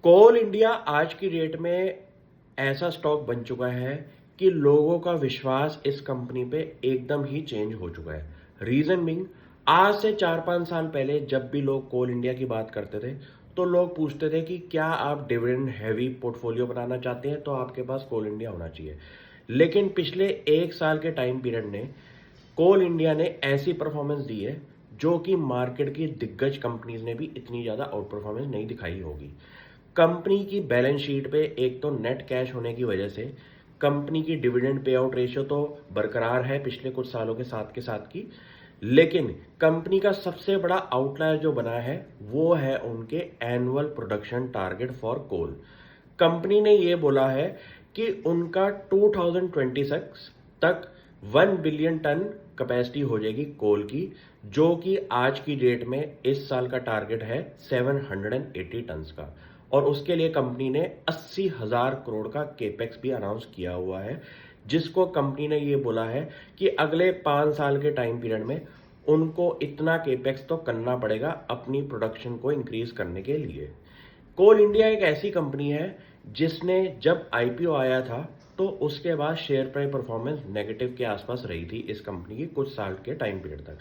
कोल India आज की date में ऐसा स्टॉक बन चुका है कि लोगों का विश्वास इस कंपनी पे एकदम ही चेंज हो चुका है। रीजन बिंग, आज से 4-5 साल पहले जब भी लोग कोल इंडिया की बात करते थे तो लोग पूछते थे कि क्या आप डिविडेंड हैवी पोर्टफोलियो बनाना चाहते हैं तो आपके पास कोल इंडिया होना चाहिए। लेकिन पिछले 1 साल के टाइम पीरियड ने कोल इंडिया ने ऐसी परफॉर्मेंस दी है जो कि मार्केट की दिग्गज कंपनीज ने भी इतनी ज़्यादा आउट परफॉर्मेंस नहीं दिखाई होगी। कंपनी की बैलेंस शीट पे एक तो नेट कैश होने की वजह से कंपनी की डिविडेंड पे आउट रेशियो तो बरकरार है पिछले कुछ सालों के साथ की। लेकिन कंपनी का सबसे बड़ा आउटलायर जो बना है वो है उनके annual production target for coal. Company ने ये बोला है कि उनका 2026 तक 1 बिलियन टन कैपेसिटी हो जाएगी कोल की, जो कि आज की डेट में इस साल का टारगेट है 780 टन का। और उसके लिए कंपनी ने 80,000 करोड़ का केपेक्स भी अनाउंस किया हुआ है, जिसको कंपनी ने ये बोला है कि अगले 5 साल के टाइम पीरियड में उनको इतना केपेक्स तो करना पड़ेगा अपनी प्रोडक्शन को इंक्रीज करने के लिए। कोल इंडिया एक ऐसी कंपनी है जिसने जब आईपीओ आया था तो उसके बाद शेयर प्राइस परफॉर्मेंस नेगेटिव के आसपास रही थी इस कंपनी की कुछ साल के टाइम पीरियड तक।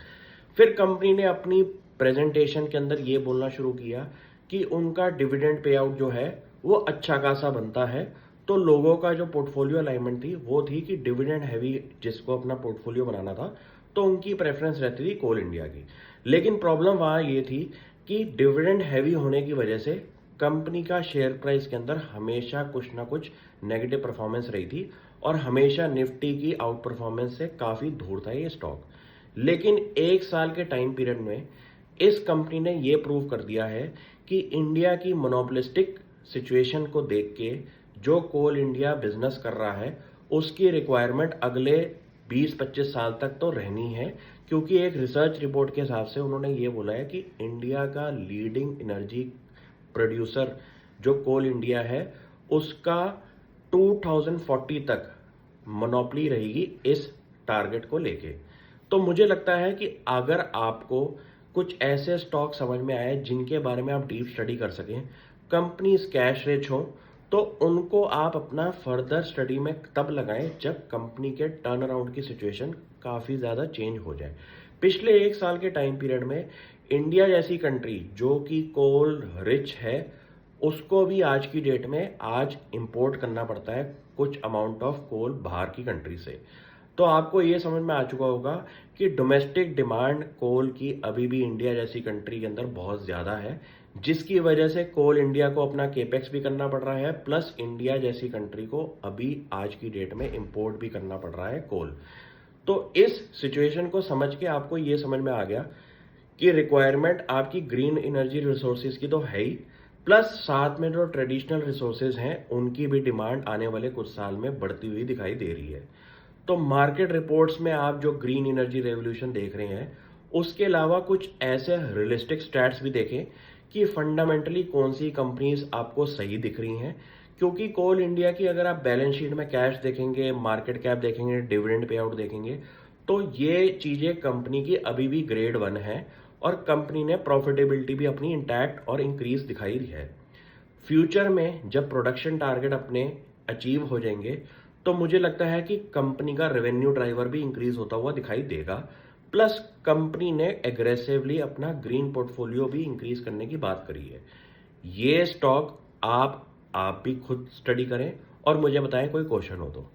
फिर कंपनी ने अपनी प्रेजेंटेशन के अंदर ये बोलना शुरू किया कि उनका डिविडेंड पे आउट जो है वो अच्छा खासा बनता है। तो लोगों का जो पोर्टफोलियो अलाइनमेंट थी वो थी कि डिविडेंड हैवी जिसको अपना पोर्टफोलियो बनाना था तो उनकी प्रेफरेंस रहती थी कोल इंडिया की। लेकिन प्रॉब्लम वहाँ ये थी कि डिविडेंड हैवी होने की वजह से कंपनी का शेयर प्राइस के अंदर हमेशा कुछ ना कुछ नेगेटिव परफॉर्मेंस रही थी और हमेशा निफ्टी की आउट परफॉर्मेंस से काफ़ी दूर था ये स्टॉक। लेकिन 1 साल के टाइम पीरियड में इस कंपनी ने ये प्रूव कर दिया है कि इंडिया की मोनोपोलिस्टिक सिचुएशन को देख के जो कोल इंडिया बिजनेस कर रहा है उसकी रिक्वायरमेंट अगले 20-25 साल तक तो रहनी है। क्योंकि एक रिसर्च रिपोर्ट के हिसाब से उन्होंने ये बोला है कि इंडिया का लीडिंग एनर्जी प्रोड्यूसर जो कोल इंडिया है उसका 2040 तक मोनोपोली रहेगी इस टारगेट को लेके। तो मुझे लगता है कि अगर आपको कुछ ऐसे स्टॉक समझ में आए जिनके बारे में आप डीप स्टडी कर सकें, कंपनीज कैश रिच हो, तो उनको आप अपना फर्दर स्टडी में तब लगाएं जब कंपनी के टर्न अराउंड की सिचुएशन काफ़ी ज़्यादा चेंज हो जाए। पिछले 1 साल के टाइम पीरियड में इंडिया जैसी कंट्री जो कि कोल रिच है उसको भी आज की डेट में आज इंपोर्ट करना पड़ता है कुछ अमाउंट ऑफ कोल बाहर की कंट्री से। तो आपको ये समझ में आ चुका होगा कि डोमेस्टिक डिमांड कोल की अभी भी इंडिया जैसी कंट्री के अंदर बहुत ज़्यादा है, जिसकी वजह से कोल इंडिया को अपना केपेक्स भी करना पड़ रहा है, प्लस इंडिया जैसी कंट्री को अभी आज की डेट में इंपोर्ट भी करना पड़ रहा है कोल। तो इस सिचुएशन को समझ के आपको ये समझ में आ गया कि रिक्वायरमेंट आपकी ग्रीन एनर्जी रिसोर्सेज की तो है ही, प्लस साथ में जो ट्रेडिशनल रिसोर्सेज हैं उनकी भी डिमांड आने वाले कुछ साल में बढ़ती हुई दिखाई दे रही है। तो मार्केट रिपोर्ट्स में आप जो ग्रीन एनर्जी रेवोल्यूशन देख रहे हैं उसके अलावा कुछ ऐसे रियलिस्टिक स्टैट्स भी देखें कि फंडामेंटली कौन सी कंपनीज आपको सही दिख रही हैं। क्योंकि कोल इंडिया की अगर आप बैलेंस शीट में कैश देखेंगे, मार्केट कैप देखेंगे, डिविडेंड पे आउट देखेंगे तो ये चीज़ें कंपनी की अभी भी ग्रेड 1 है और कंपनी ने प्रॉफिटेबिलिटी भी अपनी इंटैक्ट और इंक्रीज दिखाई है। फ्यूचर में जब प्रोडक्शन टारगेट अपने अचीव हो जाएंगे तो मुझे लगता है कि कंपनी का रेवेन्यू ड्राइवर भी इंक्रीज होता हुआ दिखाई देगा। प्लस कंपनी ने एग्रेसिवली अपना ग्रीन पोर्टफोलियो भी इंक्रीज करने की बात करी है। ये स्टॉक आप भी खुद स्टडी करें और मुझे बताएं कोई क्वेश्चन हो तो।